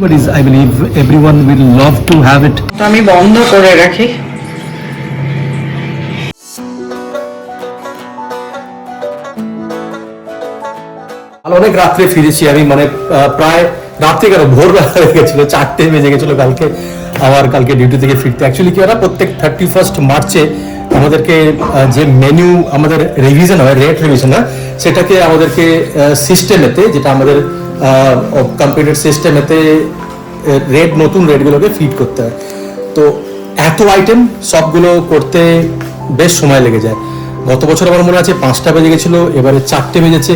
But is I believe everyone will love to have it. তো আমি বন্ধ করে রাখি। অনেক রাত্রে ফিরেছি আমি, মানে প্রায় রাত্রে কেন ভোরবেলা হয়ে গেছিল, 4টে বেজে গেছিল কালকে ডিউটি থেকে ফিরতে। অ্যাকচুয়ালি কি হয় না, প্রত্যেক 31 মার্চে আমাদেরকে যে মেনু আমাদের রিভিশন হয়, রেট রিভিশন হয়, সেটাকে আমাদেরকে সিস্টেমেতে, যেটা আমাদের কম্পিউটার সিস্টেমেতে রেট, নতুন রেটগুলোকে ফিড করতে হয়। তো এত আইটেম সবগুলো করতে বেশ সময় লেগে যায়। গত বছর আমার মনে আছে 5টা বেজে গেছিলো, এবারে 4টে বেজেছে।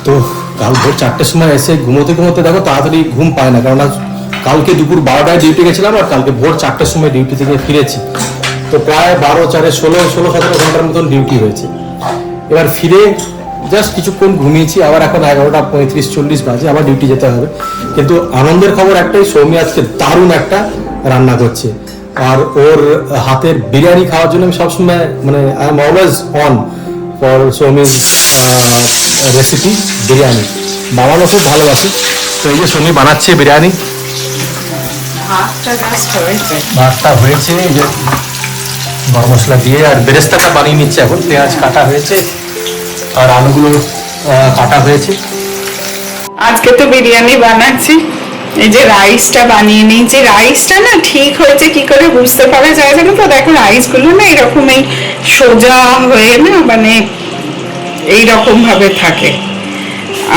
তো কাল ভোর 4টের সময় এসে ঘুমোতে দেখো তাড়াতাড়ি ঘুম পায় না, কারণ কালকে দুপুর 12টায় ডিউটি গেছিলাম আর কালকে ভোর 4টের সময় ডিউটি থেকে ফিরেছি। তো প্রায় 12-4-16-17 ঘন্টার মতন ডিউটি হয়েছে। এবার ফিরে জাস্ট কিছুক্ষণ ঘুমিয়েছি, আবার এখন 11:35-40 বাজে, আবার ডিউটি যেতে হবে। কিন্তু আনন্দের খবর একটাই, সৌমি আজকে দারুণ একটা রান্না করছে, আর ওর হাতের বিরিয়ানি খাওয়ার জন্য আমি সবসময়, মানে I am always on for সৌমির রেসিপি বিরিয়ানি। বানানো খুব ভালোবাসি। তো এই যে সৌমি বানাচ্ছে বিরিয়ানি। ভাতটা হয়েছে, এই যে গরম মশলা দিয়ে, আর বেরেস্তাটা বানিয়ে নিচ্ছে এখন। পেঁয়াজ কাটা হয়েছে আর আলুগুলো কাটা হয়েছে। আজকে তো বিরিয়ানি বানাচ্ছি। এই যে রাইসটা বানিয়ে নিয়েছি। রাইসটা না ঠিক হয়েছে কি করে বুঝতে পারা যায় জানো তো? দেখো রাইসগুলো না এরকমই সোজা হয়ে না, মানে এইরকম ভাবে থাকে।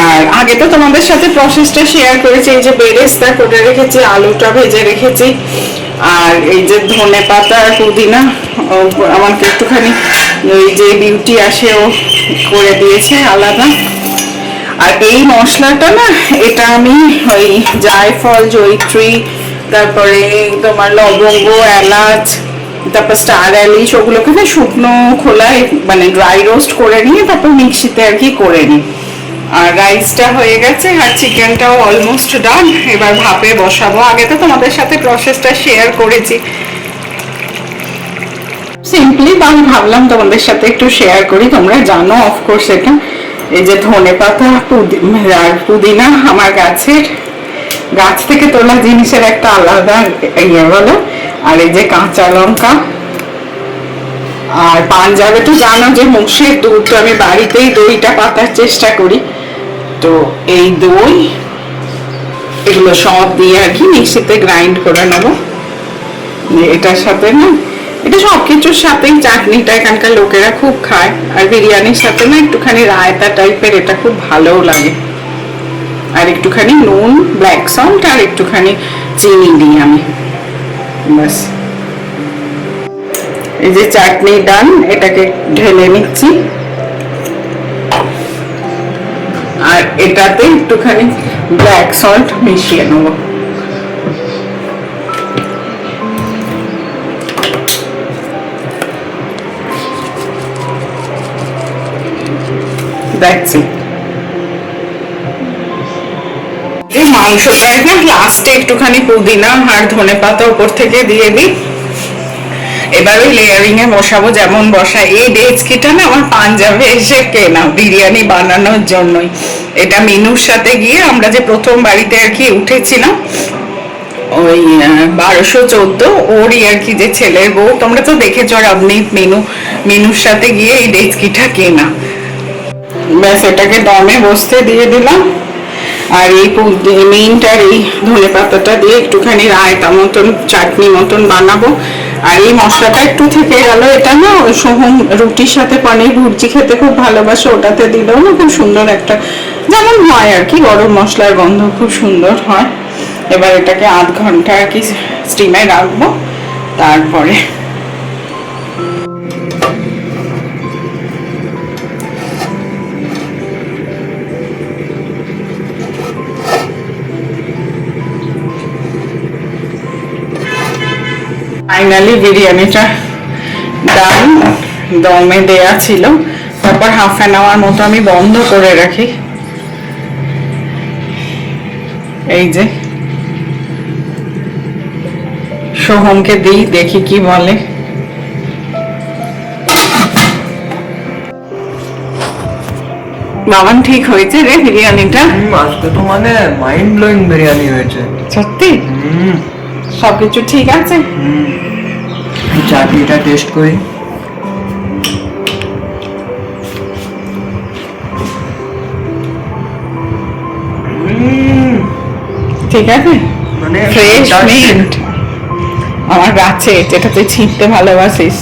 আর আগে তো তোমাদের সাথে প্রসেসটা শেয়ার করেছি। এই যে বেরেস্তা করে রেখেছি, আলুটা ভেজে রেখেছি, আর এই যে ধনেপাতা আর পুদিনা আমাকে একটুখানি ওই যে বিউটি আসে ও করে দিয়েছে আলাদা। আর এই মশলাটা না, এটা আমি ওই জায়ফল, জয়িত্রী, তারপরে তোমার লবঙ্গ, এলাচ, তারপর স্টার অ্যালিশ, ওগুলোকে না শুকনো খোলায় মানে ড্রাই রোস্ট করে নিয়ে তারপর মিক্সিতে আর কি করে নিই। আর রাইসটা হয়ে গেছে, আর চিকেনটাও অলমোস্ট ডান। এবার ভাপে বসাবো। আগে তো তোমাদের সাথে প্রসেসটা শেয়ার করেছি সিম্পলি, আমি ভাবলাম তোমাদের সাথে একটু শেয়ার করি। তোমরা জানো অফকোর্স এটা। এই যে ধনেপাতা আর পুদিনা আমার গাছ থেকে তোলা জিনিসের একটা আলাদা ইয়ে বলো। আর এই যে কাঁচা লঙ্কা, আর পাঞ্জাবে তো জানো যে মোষের দুধ, তো আমি বাড়িতেই দইটা পাতার চেষ্টা করি। তো এই দই, এগুলো সব দিয়ে আর কি মিক্সিতে গ্রাইন্ড করে নেবো। এটার সাথে না, এটা সবকিছুর সাথেই চাটনিটা এখানকার লোকেরা খুব খায়। আর বিরিয়ানির সাথে না একটুখানি রায়তা টাইপের এটা খুব ভালোও লাগে। আর একটুখানি নুন, ব্ল্যাক সল্ট আর একটুখানি চিনি দিই আমি, ব্যাস। এই যে চাটনি ডান, এটাকে ঢেলে নিচ্ছি। আর এটাতে একটুখানি ব্ল্যাক সল্ট মিশিয়ে নেব। That's it. এই মাংসটায় না লাস্টে একটুখানি পুদিনা আর ধনেপাতা উপর থেকে দিয়ে দিই। এবার ওই লেয়ারিং এ বসাবো যেমন বসাই। এই ডেচকিটা না আমার পাঞ্জাবে এসে কেনা বিরিয়ানি বানানোর জন্যই। এটা মিনুর সাথে গিয়ে আমরা যে প্রথম বাড়িতে আর কি উঠেছিলাম, ওই 1214 ওরই আর কি যে ছেলের বউ, তোমরা তো দেখেছো রবনীত, মিনুর সাথে গিয়ে এই ডেচকিটা কেনা। ব্যাস এটাকে দমে বসতে দিয়ে দিলাম। আর এই মিন্ট আর এই ধনে পাতাটা দিয়ে একটুখানি রায়তা মতন, চাটনি মতন বানাবো। আর এই মশলাটা একটু থেকে গেল, এটা না সোহম রুটির সাথে পনির ভুর্জি খেতে খুব ভালোবাসে, ওটাতে দিলেও না খুব সুন্দর একটা যেমন হয় আর কি, গরম মশলার গন্ধ খুব সুন্দর হয়। এবার এটাকে আধ ঘন্টা আর কি স্টিমে রাখবো। তারপরে ফাইনালি বিরিয়ানিটা ডান, দমে দেয়া ছিল। তারপর হাফ অ্যান আওয়ার মতো আমি বন্ধ করে রাখি। এই যে সোহমকে দিই, দেখি কি বলে। বাবান ঠিক হয়েছে রে বিরিয়ানিটা? আজকে তো মানে মাইন্ড ব্লোয়িং বিরিয়ানি হয়েছে। সত্যি সবকিছু ঠিক আছে? চাটনিটা টেস্ট করি। ঠিক আছে, মানে ফ্রেশ fantastic। মিন্ট আমার গাছে, যেটা তুই ছিঁড়তে ভালোবাসিস।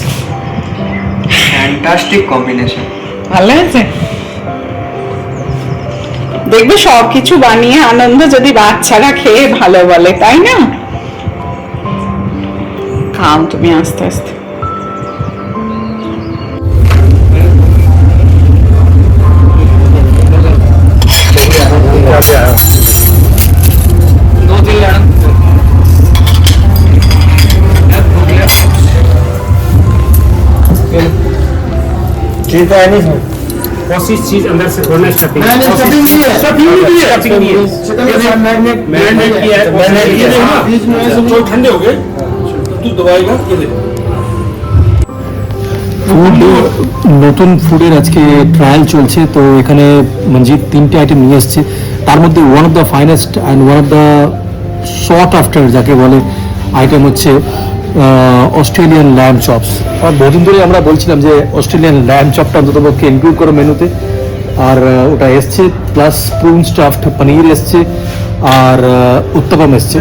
Fantastic combination. ভালো আছে? দেখবে সবকিছু বানিয়ে আনন্দ যদি বাচ্চারা খেয়ে ভালো বলে, তাই না? খাও তুমি আস্তে আস্তে। कोशिश चीज अंदर से खोलना स्टफिंग मैंने stuffing की है। स्टफिंग नहीं है स्टफिंग नहीं है मैरिनेट किया है ये देखो ना बीच में ऐसे थोड़े ठंडे हो गए तू दबाएगा ये देखो ফুড নতুন ফুডের আজকে ট্রায়াল চলছে। তো এখানে মঞ্জিত 3টে আইটেম নিয়ে এসছে, তার মধ্যে one of the finest and one of the short after যাকে বলে আইটেম হচ্ছে অস্ট্রেলিয়ান ল্যাম্ব চপস। আর বহুদিন ধরে আমরা বলছিলাম যে অস্ট্রেলিয়ান ল্যাম্ব চপটা অন্ততপক্ষে ইনক্লুড করো মেনুতে, আর ওটা এসছে, প্লাস প্রুন স্টাফড পনির এসছে, আর উত্তপম এসছে।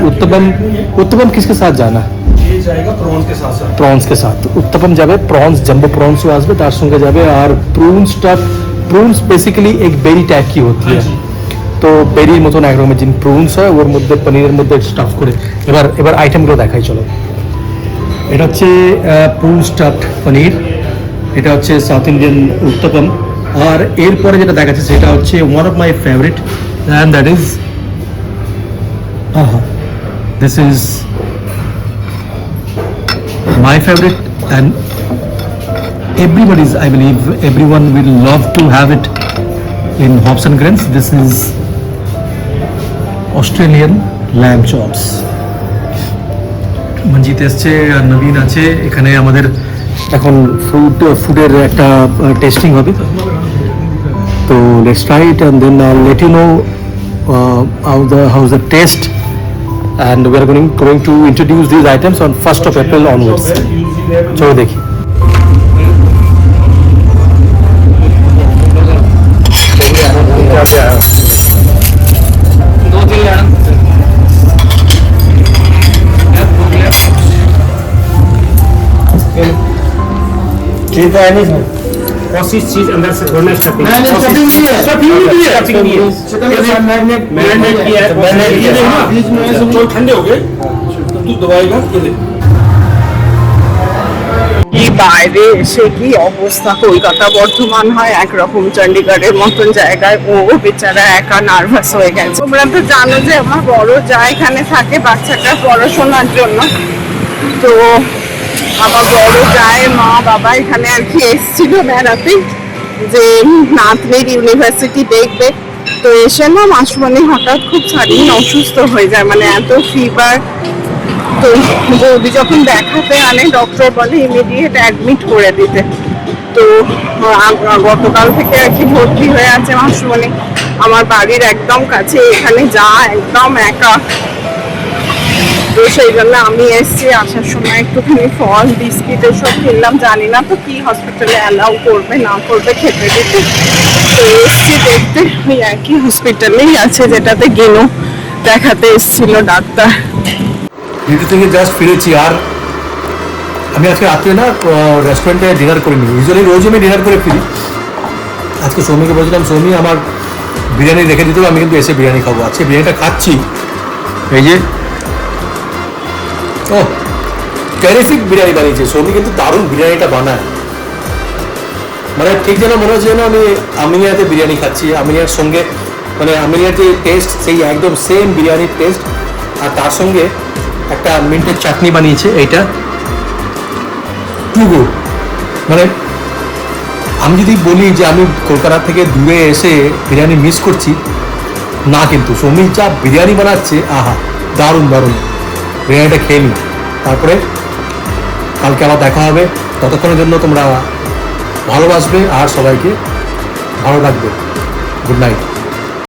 উত্তপম কিসকে সাথ জানা? ये जाएगा प्रॉन के साथ साथ প্রনস কে সাথ উত্তপম যাবে, প্রনস জাম্বো প্রনসও আসবে তার সঙ্গে যাবে, আর প্রুন স্টাফ। প্রুনস বেসিক্যালি এক বেরি টাইপ কি হতি है, তো বেরির মতন এক রকমের যিনি প্রুনস হয় ওর মধ্যে পনিরের মধ্যে স্টাফ করে। এবার আইটেমগুলো দেখাই চলো। এটা হচ্ছে প্রুন স্টাফড পনির, এটা হচ্ছে সাউথ ইন্ডিয়ান উত্তপম, আর এরপরে যেটা দেখাচ্ছে সেটা হচ্ছে one of my favourite and that is this is my favorite, and everybody's, I believe everyone will love to have it in Hops and Grains. This is Australian lamb chops. Manjit এসছে আর নবীন আছে এখানে। আমাদের এখন ফুডের একটা টেস্টিং হবে, তো let's try it and then I let you know how's the taste, and we are going to introduce these items on 1st of April onwards. चलो देखिए। कोशिश चीज अंदर से खोलना स्टफिंग मैंने stuffing की है। स्टफिंग नहीं है स्टफिंग नहीं है मैरिनेट किया है ये देखो ना बीच में ऐसे थोड़े ठंडे हो गए तू दबाएगा ये देखो কি বাইরে এসে কি অবস্থা, কলকাতা বর্ধমান হয় একরকম, চণ্ডীগড়ের মতন জায়গায় ও বেচারা একা নার্ভাস হয়ে গেছে। তোমরা তো জানো যে আমার বড় যা এখানে থাকে বাচ্চাটার পড়াশোনার জন্য, তো আমার বড় জায়ের মা বাবা এখানে আর কি এসেছিল বেড়াতে, যে নাতনির ইউনিভার্সিটি দেখবে। তো এসে না মাসুমণি হঠাৎ খুব সারিন অসুস্থ হয়ে যায়, মানে এত ফিভার। তো বৌদি যখন দেখাতে আনে ডক্টর বলে ইমিডিয়েট অ্যাডমিট করে দিতে। তো গতকাল থেকে আর কি ভর্তি হয়ে আছে মাসুমণি আমার বাড়ির একদম কাছে, এখানে যা একদম একা। তো সেই জন্য আমি এসছি, আসার সময় একটুখানি ফল বিস্কিট এসব কিনলাম, জানি না তো কি হসপিটালে অ্যালাউ করবে না করবে খেতে দিতে। তো এসছি দেখতে, ওই একই হসপিটালেই আছে যেটাতে গেনু দেখাতে এসছিল ডাক্তার। ডিউটি থেকে জাস্ট ফিরেছি, আর আমি আজকে রাত্রে না রেস্টুরেন্টে ডিনার করিনি। ইউজুয়ালি রোজ আমি ডিনার করে ফিরি। আজকে সৌমিকে বলছিলাম সৌমি আমার বিরিয়ানি রেখে দিতে হবে, আমি কিন্তু এসে বিরিয়ানি খাবো। আজকে বিরিয়ানিটা খাচ্ছি, এই যে ও টেরিফিক বিরিয়ানি বানিয়েছে সৌমি, কিন্তু দারুণ বিরিয়ানিটা বানায়। মানে ঠিক যেন মনে হচ্ছে যেন আমি আমিনিয়াতে বিরিয়ানি খাচ্ছি, আমিনিয়ার সঙ্গে মানে আমিনিয়ার যে টেস্ট সেই একদম সেম বিরিয়ানির টেস্ট, আর তার সঙ্গে একটা মিন্টের চাটনি বানিয়েছে, এইটা টু গো। মানে আমি যদি বলি যে আমি কলকাতা থেকে দূরে এসে বিরিয়ানি মিস করছি না, কিন্তু সৌমি যা বিরিয়ানি বানাচ্ছে আহা দারুণ দারুণ। বিরিয়ানিটা খেয়ে নিই, তারপরে কালকে আবার দেখা হবে। ততক্ষণের জন্য তোমরা ভালোবাসবে আর সবাইকে ভালো রাখবে। Good night.